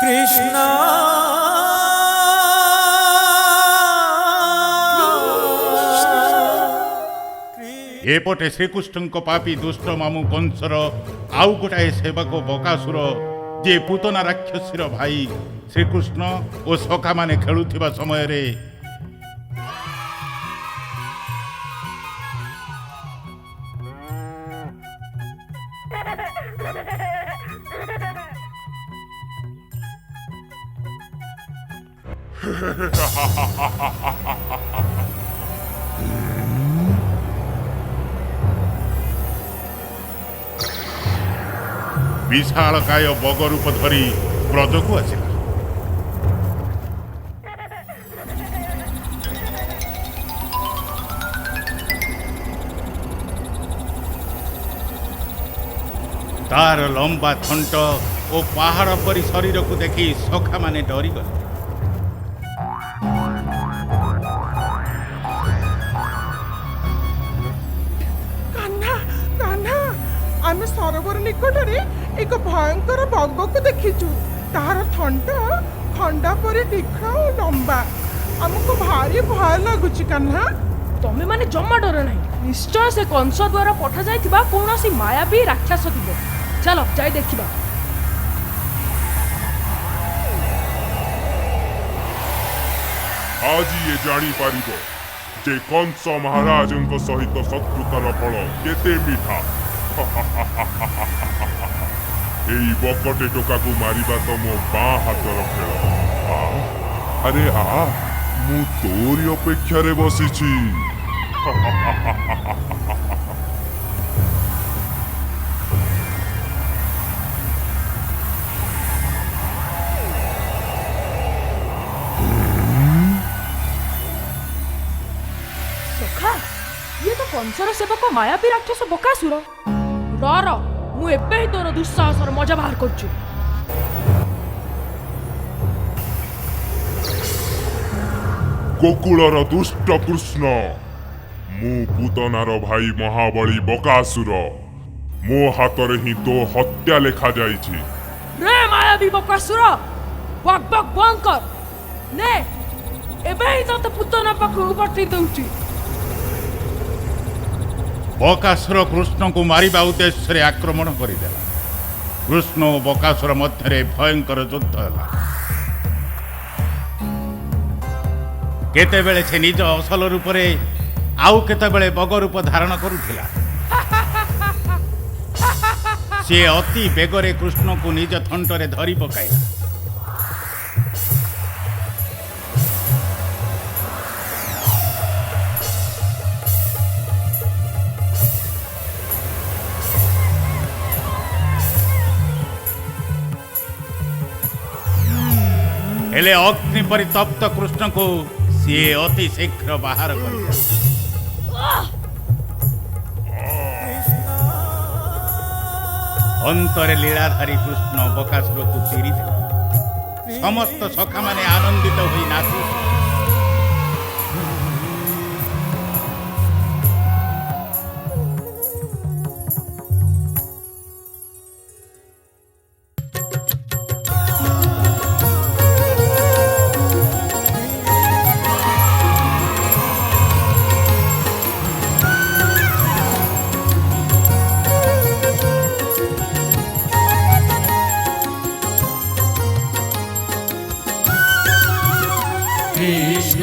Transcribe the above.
কৃষ্ণ एपटे श्रीकृष्ण पापी दुष्ट मामू कंसर आउ गोटाए सेवक बकासुर जे पूतना राक्षसीर भाई श्रीकृष्ण और सखा माने खेलुथिबा समय रे विशालकाय बग रूप धरी ब्रज को आसिला। तार लंबा थंट और पहाड़ परी शरीर को देखी सखा माने डरी गले। आमे सरोवर निकटरे एक भयंकर बग को देखीचु। तार थंट खंडा परी तीक्ष्ण और लंबा। हमको भारी भय लगुची कान्हा। तमे माने जम्मा डर नहीं। निश्चय से कंस द्वारा पठा जाइथिबा कोनोसी मायावी राक्षस थिबो। चलो जाई देखिबा। आज ये जानी पारिबो जे कंस महाराजଙ୍କ सहित शत्रुतार फल केते मीठा। एई बकटे टोका को मारिबा तो मो बाँ हाथर खेल। अरे मु तोरी अपेक्षा रे बसिछि। सखा ये तो कंसर सेवक मायावी राक्षस बकासुर। डर मु एबे ही तोर दुस्साहसर मजा बाहर करछु। गोकुलर दुष्ट कृष्ण मु पूतनार भाई महाबली बकासुर मो हाथरे ही तो हत्या लेखा जाइछि। रे मायावी बकासुर बक बक बंद कर। ने एबे ही तो पुतना पाखु पठी दउची। बकासुर कृष्ण को मारिबा उद्देश्य रे आक्रमण करिदेला। कृष्ण और बकासुर मध्य भयंकर युद्ध होला। केतेबेले से निज असल रूप रे आउ केतेबेले बग रूप धारण करुथिला। से अति बेगरे कृष्ण को निज थंटरे धरी पकाइला। हेले अग्नि परितप्त कृष्ण को सी अति शीघ्र बाहर कर। अंतरे लीलाधारी कृष्ण बकासुर को चीरी देला। समस्त सखा माने आनंदित होई नाचु। কৃষ্ণ